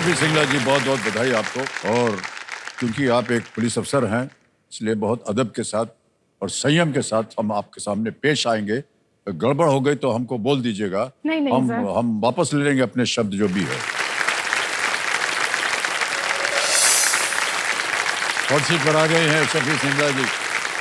शफी सिंगला जी, बहुत बहुत बधाई आपको। और क्योंकि आप एक पुलिस अफसर हैं, इसलिए बहुत अदब के साथ और संयम के साथ हम आपके सामने पेश आएंगे। गड़बड़ हो गई तो हमको बोल दीजिएगा। नहीं नहीं सर। हम वापस ले लेंगे अपने शब्द जो भी है। हॉट सीट पर आ गए हैं शफी सिंगला जी।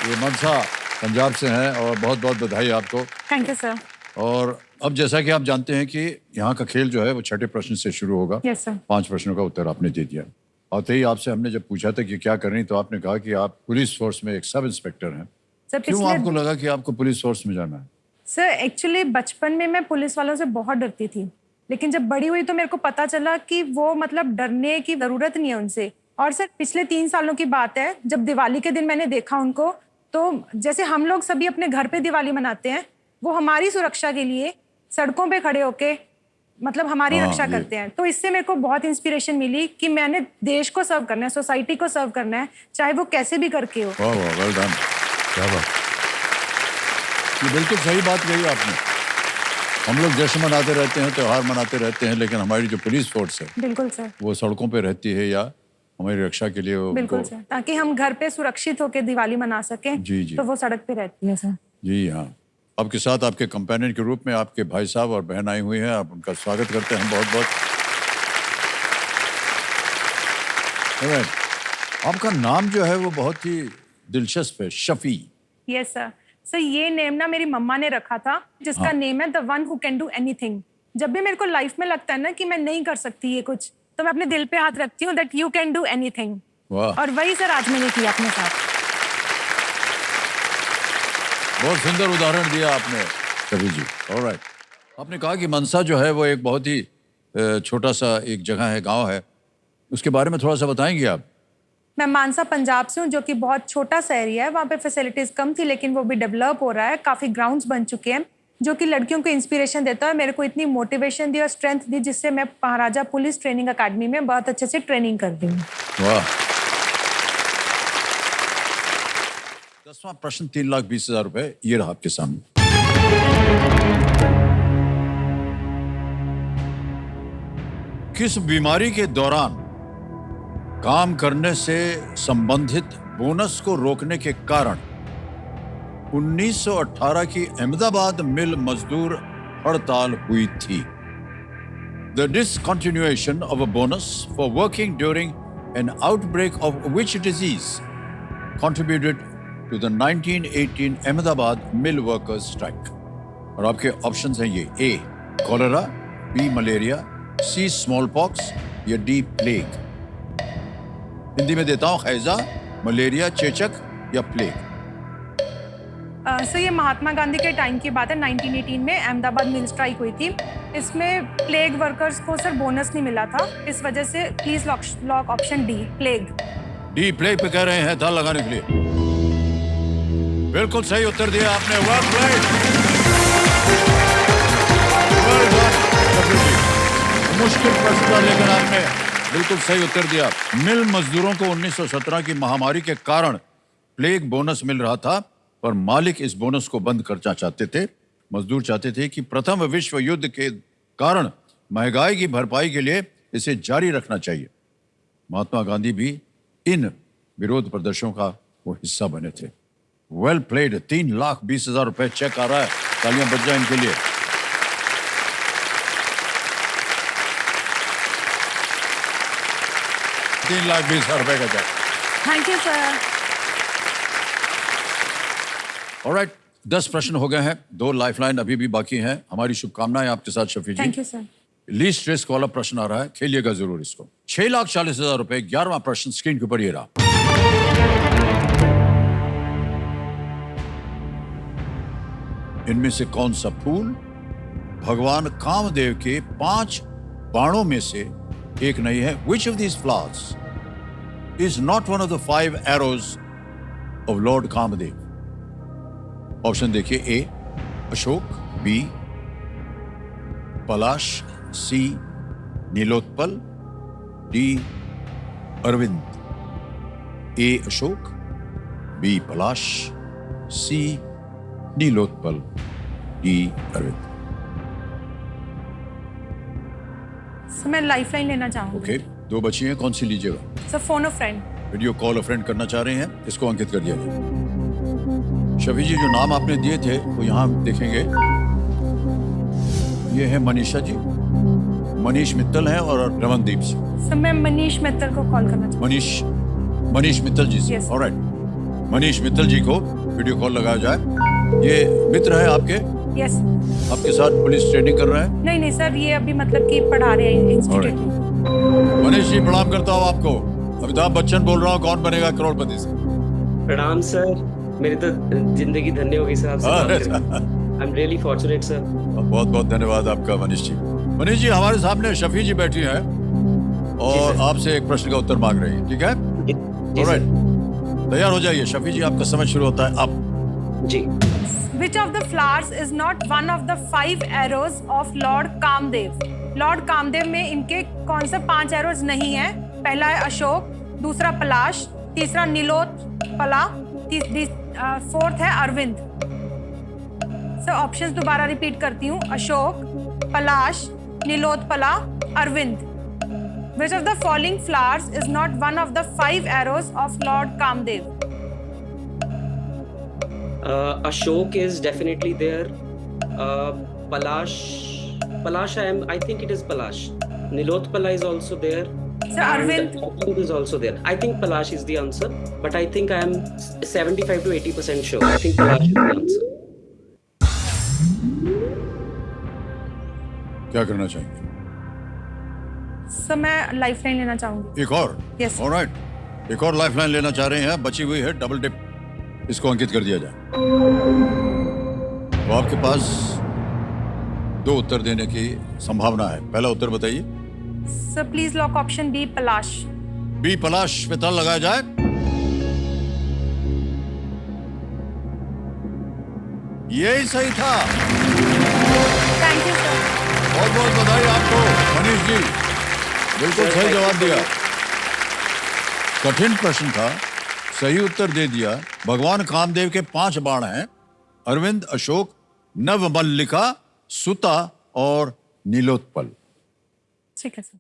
ये मनसा पंजाब से हैं और बहुत बहुत बधाई आपको। Thank you sir. और अब जैसा कि आप जानते हैं कि यहाँ का खेल जो है वो छठे प्रश्न से शुरू होगा। Yes sir. 5 प्रश्नों का उत्तर आपने दे दिया। आते ही आपसे हमने जब पूछा था कि क्या कर रही, तो आपने कहा कि आप पुलिस फोर्स में एक सब इंस्पेक्टर हैं। सर क्यों आपको लगा कि आपको पुलिस फोर्स में जाना है? सर एक्चुअली बचपन में मैं पुलिस वालों से बहुत डरती थी, लेकिन जब बड़ी हुई तो मेरे को पता चला कि वो मतलब डरने की जरूरत नहीं है उनसे। और सर पिछले 3 सालों की बात है, जब दिवाली के दिन मैंने देखा उनको, तो जैसे हम लोग सभी अपने घर पे दिवाली मनाते हैं, वो हमारी सुरक्षा के लिए सड़कों पे खड़े होके मतलब हमारी रक्षा करते हैं। तो इससे मेरे को बहुत इंस्पिरेशन मिली कि मैंने देश को सर्व करना है, सोसाइटी को सर्व करना है, चाहे वो कैसे भी करके हो। वाह वाह, वेल डन। क्या बात, ये बिल्कुल सही बात कही आपने। हम लोग जश्न मनाते रहते हैं, त्योहार मनाते रहते हैं, लेकिन हमारी जो पुलिस फोर्स है बिल्कुल सर, वो सड़कों पे रहती है या हमारी रक्षा के लिए बिल्कुल सर, ताकि हम घर पे सुरक्षित होकर दिवाली मना सकें। जी जी, तो वो सड़क पे रहती है सर। जी हाँ। आपके साथ आपके कंपेनियन के रूप में आपके भाई साहब और बहन आई हुई हैं। आप उनका स्वागत करते हैं बहुत बहुत। आपका नाम जो है वो बहुत ही दिलचस्प है, शफी। Yes sir. सर ये नेम ना मेरी मम्मा ने रखा था, जिसका नेम है the one who can do anything. जब भी मेरे को लाइफ में लगता है ना कि मैं नहीं कर सकती ये कुछ, तो मैं अपने दिल पे हाथ रखती हूँ that you can do anything. और वही सर आज मैंने किया अपने साथ। बहुत सुंदर उदाहरण दिया आपने शफी जी। ऑलराइट, आपने कहा कि मनसा जो है वो एक बहुत ही छोटा सा एक जगह है, गांव है, उसके बारे में थोड़ा सा बताएंगे आप? मैं मानसा पंजाब से हूँ, जो कि बहुत छोटा सा एरिया है। वहाँ पे फैसिलिटीज कम थी, लेकिन वो भी डेवलप हो रहा है। काफी ग्राउंड्स बन चुके हैं, जो कि लड़कियों को इंस्पिरेशन देता है। मेरे को इतनी मोटिवेशन दी और स्ट्रेंथ दी, जिससे मैं महाराजा पुलिस ट्रेनिंग अकेडमी में बहुत अच्छे से ट्रेनिंग करती हूँ। वाह। 10वां प्रश्न 3,20,000 रुपए, ये रहा आपके सामने। किस बीमारी के दौरान काम करने से संबंधित बोनस को रोकने के कारण 1918 की अहमदाबाद मिल मजदूर हड़ताल हुई थी? The discontinuation of a bonus for working during an outbreak of which disease contributed to the 1918 Ahmedabad mill workers strike? और आपके ऑप्शंस हैं ये: ए cholera, B malaria, C small pox या डी प्लेग। हिंदी में देता हूं: हैजा, मलेरिया, चेचक या प्लेग। सर ये महात्मा गांधी के टाइम की बात है। 1918 में अहमदाबाद मिल स्ट्राइक हुई थी। इसमें प्लेग वर्कर्स को सर बोनस नहीं मिला था, इस वजह से please lock option D, plague. D plague पे कह रहे हैं दाल लगाने के लिए। बिल्कुल सही उत्तर दिया आपने। Well played. मुश्किल प्रश्न था, लेकिन आपने बिल्कुल सही उत्तर दिया। मिल मजदूरों को 1917 की महामारी के कारण प्लेग बोनस मिल रहा था, पर मालिक इस बोनस को बंद करना चाहते थे। मजदूर चाहते थे कि प्रथम विश्व युद्ध के कारण महंगाई की भरपाई के लिए इसे जारी रखना चाहिए। महात्मा गांधी भी इन विरोध प्रदर्शनों का वो हिस्सा बने थे। Well played. 3,20,000 रुपए चेक आ रहा है, तालियां बज जाए इनके लिए। ₹3,20,000 का चेक। Thank you sir. ऑलराइट, 10 प्रश्न हो गए हैं, 2 लाइफलाइन अभी भी बाकी हैं। हमारी शुभकामनाएं आपके साथ Shafi ji. Thank you sir. Least risk वाला प्रश्न आ रहा है, खेलिएगा जरूर इसको। 6,40,000 रुपए। 11वां प्रश्न स्क्रीन के ऊपर ये रहा। इनमें से कौन सा फूल भगवान कामदेव के 5 बाणों में से एक नहीं है? Which of these flowers is not one of the 5 arrows of Lord Kamadev? Option देखिए: ए अशोक, बी पलाश, सी नीलोत्पल, डी अरविंद। ए अशोक, बी पलाश, सी नीलोत्पल, डी अरविंद। सर मैं लाइफलाइन लेना चाहूंगी। ओके, दो बची हैं, कौन सी लीजिएगा? सर फोन अ फ्रेंड। वीडियो कॉल अ फ्रेंड करना चाह रहे हैं, इसको अंकित कर दिया जाए। शफी जी, जो नाम आपने दिए थे वो यहाँ देखेंगे। ये है मनीषा जी, मनीष मित्तल है और रमनदीप सिंह। सर मैं मनीष मित्तल को कॉल करना चाहूंगी। मनीष मित्तल जी से। Yes. ऑलराइट, मनीष मित्तल जी को वीडियो कॉल लगाया जाए। ये मित्र है आपके, यस। आपके साथ पुलिस ट्रेनिंग कर रहे हैं? नहीं नहीं सर, ये अभी मतलब कि पढ़ा रहे हैं इंस्टीट्यूट में। मनीष जी, प्रणाम करता हूँ आपको। अमिताभ बच्चन बोल रहा हूँ, कौन बनेगा करोड़पति से। प्रणाम सर, मेरी तो जिंदगी धन्य हो गई सर आपसे बात करके। I am really fortunate sir. बहुत बहुत धन्यवाद आपका मनीष जी। मनीष जी, हमारे सामने शफी जी बैठी हैं और सर। आपसे एक प्रश्न का उत्तर मांग रही हैं, ठीक है? जी ऑलराइट, सर। तैयार हो जाइए। शफी जी, आपका समय शुरू होता है अब। जी। Which of the flowers is not one of the 5 arrows of Lord Kamdev? Lord Kamdev में इनके कौन से 5 एरोज नहीं है? पहला है अशोक, दूसरा पलाश, तीसरा नीलोत्पला, फोर्थ है अरविंद। सर ऑप्शंस दोबारा रिपीट करती हूँ। अशोक, पलाश, Nilotpala, Arvind. Which of the following flowers is not one of the 5 arrows of Lord Kamdev? Ashok is definitely there. Palash, I think it is Palash. Nilotpala is also there. Sir, Arvind. Arvind is also there. I think Palash is the answer, but I think I am 75 to 80% sure. I think Palash is the answer. क्या करना चाहेंगे? Sir मैं lifeline लेना चाहूंगी। एक और? Yes. Alright, एक और लाइफलाइन लेना चाह रहे हैं, बची हुई है डबल डिप, इसको अंकित कर दिया जाए। तो आपके पास 2 उत्तर देने की संभावना है। पहला उत्तर बताइए। Sir please lock option B, पलाश। बी पलाश पे ताला लगाया जाए। यही सही था। Thank you sir. बहुत बहुत बधाई आपको मनीष जी, बिल्कुल सही जवाब दिया। कठिन प्रश्न था, सही उत्तर दे दिया। भगवान कामदेव के 5 बाण हैं, अरविंद, अशोक, नवमल्लिका, सुता और नीलोत्पल। ठीक है सर।